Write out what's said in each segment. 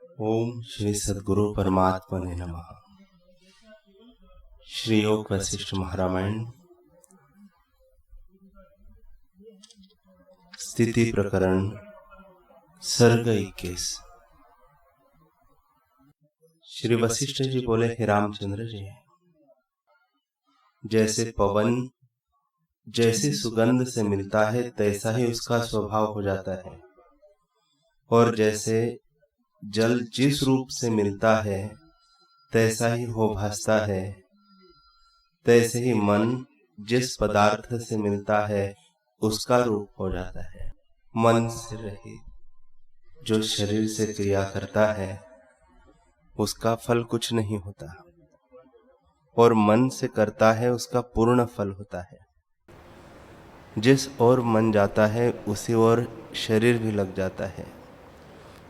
ओम श्री सद्गुरु परमात्मने नमः। श्री योग वशिष्ठ महारामायण स्थिति प्रकरण सर्ग 21। श्री वशिष्ठ जी बोले, हे रामचंद्र जी, जैसे पवन जैसी सुगंध से मिलता है तैसा ही उसका स्वभाव हो जाता है, और जैसे जल जिस रूप से मिलता है तैसा ही हो भासता है, तैसे ही मन जिस पदार्थ से मिलता है उसका रूप हो जाता है। मन से रहित जो शरीर से क्रिया करता है उसका फल कुछ नहीं होता, और मन से करता है उसका पूर्ण फल होता है। जिस ओर मन जाता है उसी ओर शरीर भी लग जाता है।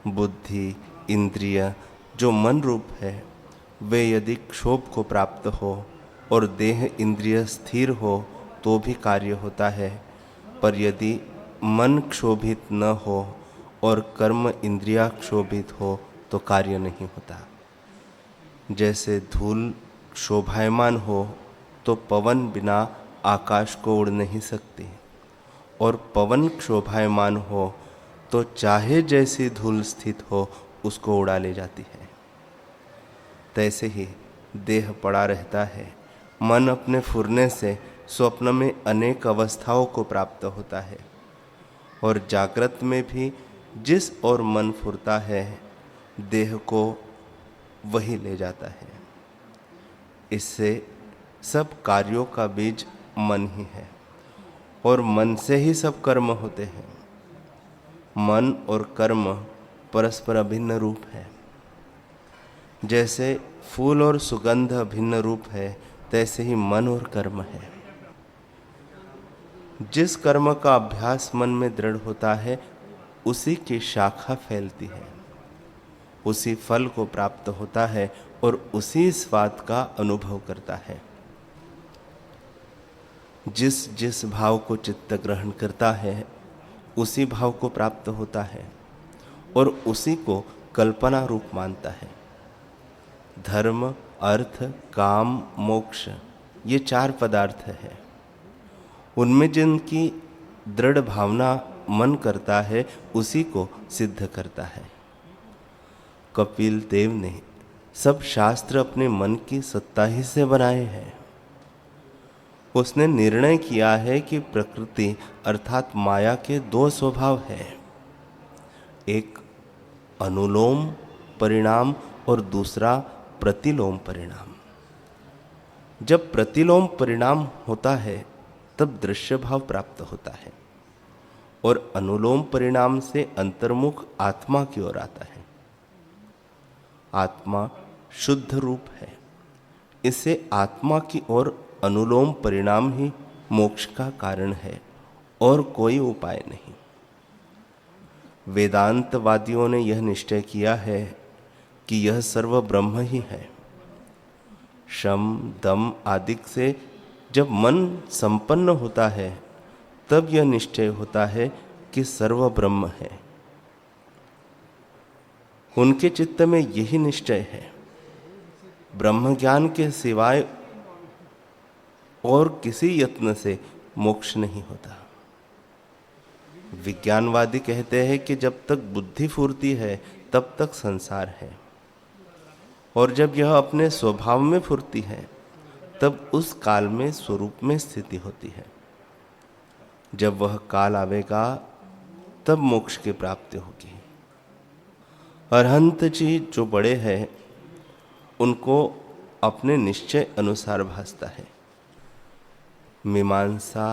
बुद्धि इंद्रिय जो मन रूप है वे यदि क्षोभ को प्राप्त हो और देह इंद्रिय स्थिर हो तो भी कार्य होता है, पर यदि मन क्षोभित न हो और कर्म इंद्रिया क्षोभित हो तो कार्य नहीं होता। जैसे धूल शोभायमान हो तो पवन बिना आकाश को उड़ नहीं सकती, और पवन क्षोभायमान हो तो चाहे जैसी धूल स्थित हो उसको उड़ा ले जाती है। तैसे ही देह पड़ा रहता है। मन अपने फुरने से स्वप्न में अनेक अवस्थाओं को प्राप्त होता है, और जागृत में भी जिस ओर मन फुरता है देह को वही ले जाता है। इससे सब कार्यों का बीज मन ही है, और मन से ही सब कर्म होते हैं। मन और कर्म परस्पर अभिन्न रूप है। जैसे फूल और सुगंध अभिन्न रूप है तैसे ही मन और कर्म है। जिस कर्म का अभ्यास मन में दृढ़ होता है उसी की शाखा फैलती है, उसी फल को प्राप्त होता है और उसी स्वाद का अनुभव करता है। जिस जिस भाव को चित्त ग्रहण करता है उसी भाव को प्राप्त होता है, और उसी को कल्पना रूप मानता है। धर्म अर्थ काम मोक्ष ये 4 पदार्थ है। उनमें जिनकी दृढ़ भावना मन करता है उसी को सिद्ध करता है। कपिल देव ने सब शास्त्र अपने मन की सत्ता ही से बनाए हैं। उसने निर्णय किया है कि प्रकृति अर्थात माया के 2 स्वभाव हैं, एक अनुलोम परिणाम और दूसरा प्रतिलोम परिणाम। जब प्रतिलोम परिणाम होता है तब दृश्य भाव प्राप्त होता है, और अनुलोम परिणाम से अंतर्मुख आत्मा की ओर आता है। आत्मा शुद्ध रूप है, इससे आत्मा की ओर अनुलोम परिणाम ही मोक्ष का कारण है, और कोई उपाय नहीं। वेदांतवादियों ने यह निश्चय किया है कि यह सर्व ब्रह्म ही है। शम दम आदि से जब मन संपन्न होता है तब यह निश्चय होता है कि सर्व ब्रह्म है। उनके चित्त में यही निश्चय है। ब्रह्म ज्ञान के सिवाय और किसी यत्न से मोक्ष नहीं होता। विज्ञानवादी कहते हैं कि जब तक बुद्धि फूरती है तब तक संसार है, और जब यह अपने स्वभाव में फुरती है तब उस काल में स्वरूप में स्थिति होती है। जब वह काल आवेगा तब मोक्ष की प्राप्ति होगी। अरहंत जी जो बड़े हैं उनको अपने निश्चय अनुसार भासता है। मीमांसा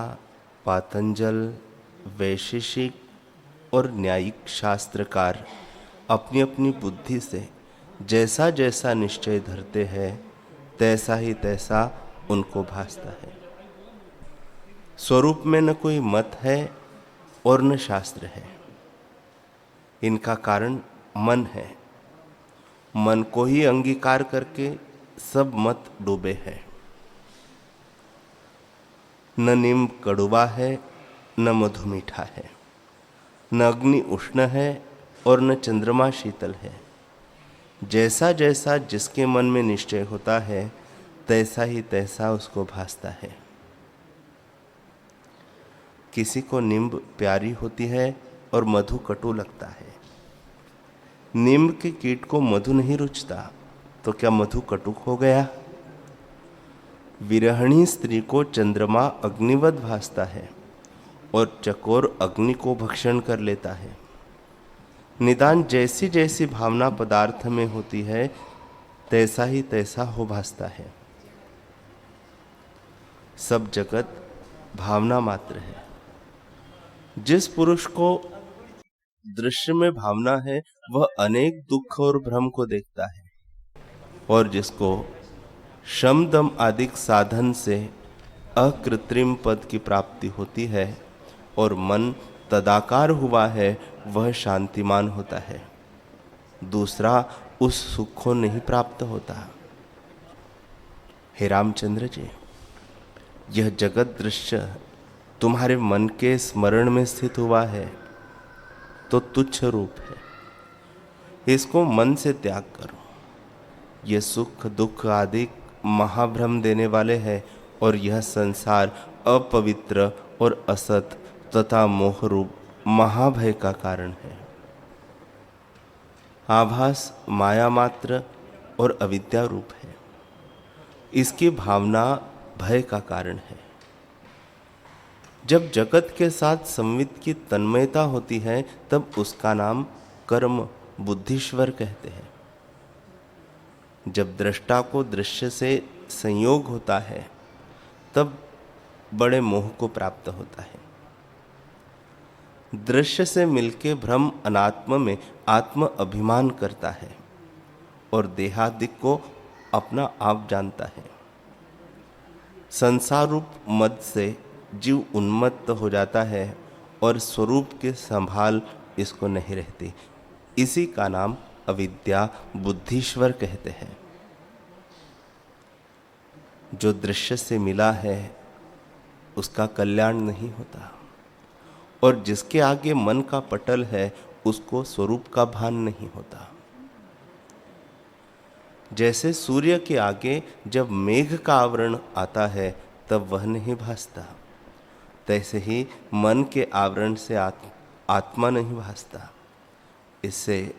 पातंजल वैशेषिक और न्यायिक शास्त्रकार अपनी अपनी बुद्धि से जैसा जैसा निश्चय धरते हैं तैसा ही तैसा उनको भासता है। स्वरूप में न कोई मत है और न शास्त्र है। इनका कारण मन है। मन को ही अंगीकार करके सब मत डूबे हैं। न नीम कड़वा है न मधु मीठा है, न अग्नि उष्ण है और न चंद्रमा शीतल है। जैसा जैसा जिसके मन में निश्चय होता है तैसा ही तैसा उसको भासता है। किसी को नींब प्यारी होती है और मधु कटु लगता है। नींब के कीट को मधु नहीं रुचता तो क्या मधु कटुक हो गया? विरहणी स्त्री को चंद्रमा अग्निवत भासता है और चकोर अग्नि को भक्षण कर लेता है। निदान जैसी जैसी भावना पदार्थ में होती है तैसा ही तैसा हो भासता है। सब जगत भावना मात्र है। जिस पुरुष को दृश्य में भावना है वह अनेक दुख और भ्रम को देखता है, और जिसको शम दम आदि साधन से अकृत्रिम पद की प्राप्ति होती है और मन तदाकार हुआ है वह शांतिमान होता है। दूसरा उस सुख को नहीं प्राप्त होता। हे रामचंद्र जी, यह जगत दृश्य तुम्हारे मन के स्मरण में स्थित हुआ है तो तुच्छ रूप है। इसको मन से त्याग करो। ये सुख दुख आदि महाभ्रम देने वाले हैं और यह संसार अपवित्र और असत तथा मोह रूप महाभय का कारण है। आभास माया मात्र और अविद्या रूप है। इसकी भावना भय का कारण है। जब जगत के साथ संवित की तन्मयता होती है तब उसका नाम कर्म बुद्धिश्वर कहते हैं। जब दृष्टा को दृश्य से संयोग होता है तब बड़े मोह को प्राप्त होता है। दृश्य से मिलके भ्रम अनात्म में आत्म अभिमान करता है और देहादिक को अपना आप जानता है। संसार रूप मद से जीव उन्मत्त हो जाता है और स्वरूप के संभाल इसको नहीं रहती। इसी का नाम अविद्या बुद्धिश्वर कहते हैं। जो दृश्य से मिला है उसका कल्याण नहीं होता, और जिसके आगे मन का पटल है उसको स्वरूप का भान नहीं होता। जैसे सूर्य के आगे जब मेघ का आवरण आता है तब वह नहीं भासता, तैसे ही मन के आवरण से आत्मा नहीं भासता। इससे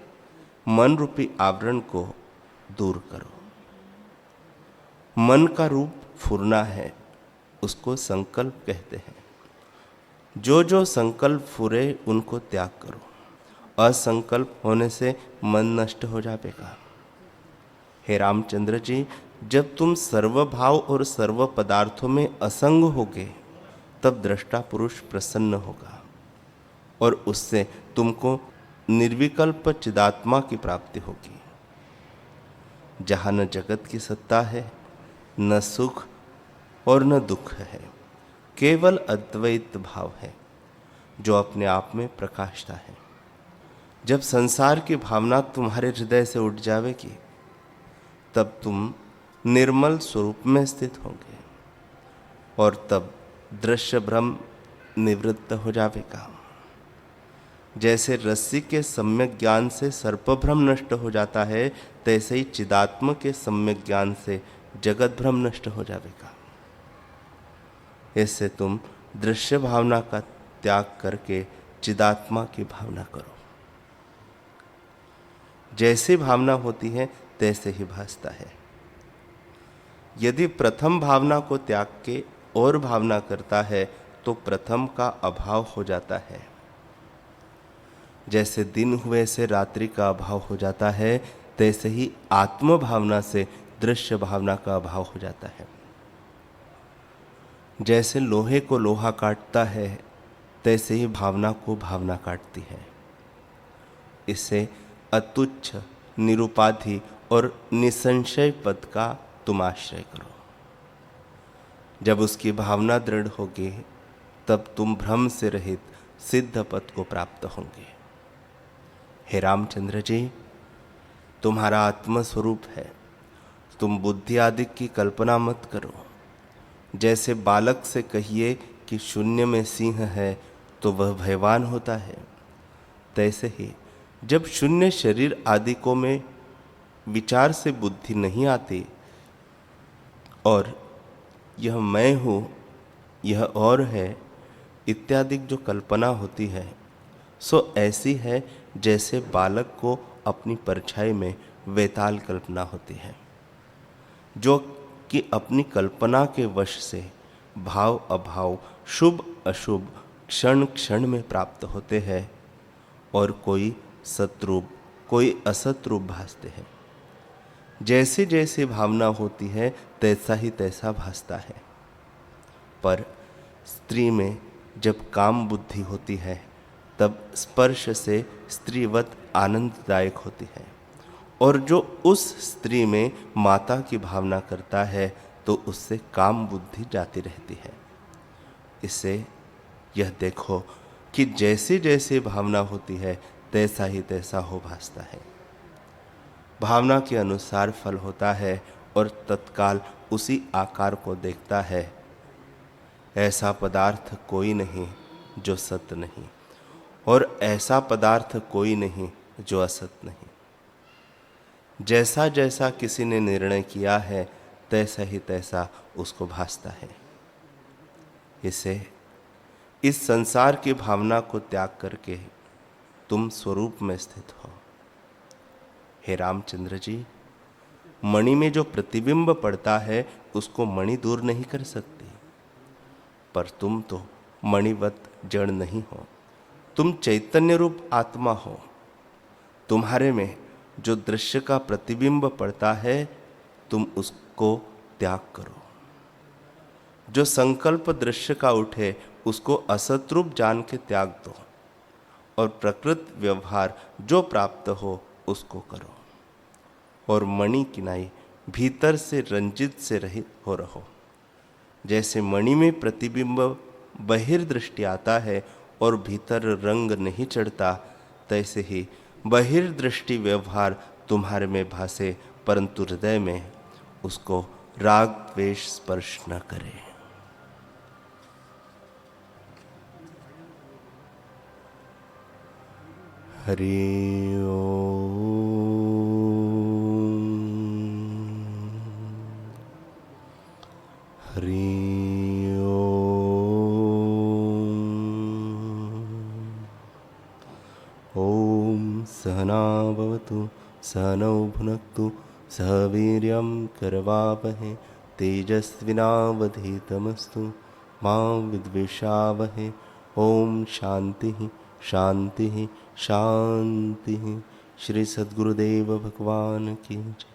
मन रूपी आवरण को दूर करो। मन का रूप फुरना है, उसको संकल्प कहते हैं। जो जो संकल्प फुरे उनको त्याग करो। असंकल्प होने से मन नष्ट हो जाएगा। हे रामचंद्र जी, जब तुम सर्वभाव और सर्व पदार्थों में असंग होगे तब दृष्टा पुरुष प्रसन्न होगा और उससे तुमको निर्विकल्प चिदात्मा की प्राप्ति होगी। जहाँ न जगत की सत्ता है, न सुख और न दुख है, केवल अद्वैत भाव है जो अपने आप में प्रकाशता है। जब संसार की भावना तुम्हारे हृदय से उठ जाएगी तब तुम निर्मल स्वरूप में स्थित होंगे और तब दृश्य भ्रम निवृत्त हो जाएगा। जैसे रस्सी के सम्यक ज्ञान से सर्पभ्रम नष्ट हो जाता है, तैसे ही चिदात्म के सम्यक ज्ञान से जगत भ्रम नष्ट हो जाएगा। इससे तुम दृश्य भावना का त्याग करके चिदात्मा की भावना करो। जैसी भावना होती है तैसे ही भासता है। यदि प्रथम भावना को त्याग के और भावना करता है तो प्रथम का अभाव हो जाता है। जैसे दिन हुए से रात्रि का अभाव हो जाता है, तैसे ही आत्म भावना से दृश्य भावना का अभाव हो जाता है। जैसे लोहे को लोहा काटता है, तैसे ही भावना को भावना काटती है। इससे अतुच्छ, निरुपाधि और निसंशय पद का तुम आश्रय करो। जब उसकी भावना दृढ़ होगी तब तुम भ्रम से रहित सिद्ध पद को प्राप्त होंगे। हे रामचंद्र जी, तुम्हारा आत्मस्वरूप है, तुम बुद्धि आदि की कल्पना मत करो। जैसे बालक से कहिए कि शून्य में सिंह है तो वह भयवान होता है, तैसे ही जब शून्य शरीर आदि को में विचार से बुद्धि नहीं आती और यह मैं हूँ, यह और है इत्यादि जो कल्पना होती है, सो ऐसी है जैसे बालक को अपनी परछाई में वेताल कल्पना होती है, जो कि अपनी कल्पना के वश से भाव अभाव, शुभ अशुभ क्षण क्षण में प्राप्त होते हैं और कोई सतरूप कोई असतरूप भासते हैं। जैसे जैसे भावना होती है तैसा ही तैसा भासता है। पर स्त्री में जब काम बुद्धि होती है तब स्पर्श से स्त्रीवत आनंददायक होती है, और जो उस स्त्री में माता की भावना करता है तो उससे काम बुद्धि जाती रहती है। इससे यह देखो कि जैसे जैसे भावना होती है तैसा ही तैसा हो भासता है। भावना के अनुसार फल होता है और तत्काल उसी आकार को देखता है। ऐसा पदार्थ कोई नहीं जो सत्य नहीं, और ऐसा पदार्थ कोई नहीं जो असत नहीं। जैसा जैसा किसी ने निर्णय किया है तैसा ही तैसा उसको भासता है। इसे इस संसार की भावना को त्याग करके तुम स्वरूप में स्थित हो। हे रामचंद्र जी, मणि में जो प्रतिबिंब पड़ता है उसको मणि दूर नहीं कर सकती, पर तुम तो मणिवत जड़ नहीं हो, तुम चैतन्य रूप आत्मा हो। तुम्हारे में जो दृश्य का प्रतिबिंब पड़ता है तुम उसको त्याग करो। जो संकल्प दृश्य का उठे उसको असतरूप जान के त्याग दो, और प्रकृत व्यवहार जो प्राप्त हो उसको करो, और मणि किनाई भीतर से रंजित से रहित हो रहो। जैसे मणि में प्रतिबिंब बहिर्दृष्टि आता है और भीतर रंग नहीं चढ़ता, तैसे ही बहिर्दृष्टि व्यवहार तुम्हारे में भासे परंतु हृदय में उसको राग द्वेष स्पर्श न करे। हरि ओम। हरि ओम। ओम सहना भवतु सहनौ भुनक्तु सह वीर्यं करवावहै तेजस्विनावधीतमस्तु मा विद्विषावहै। ओम शांति शांति शांति। श्री सद्गुरुदेव भगवान की जय।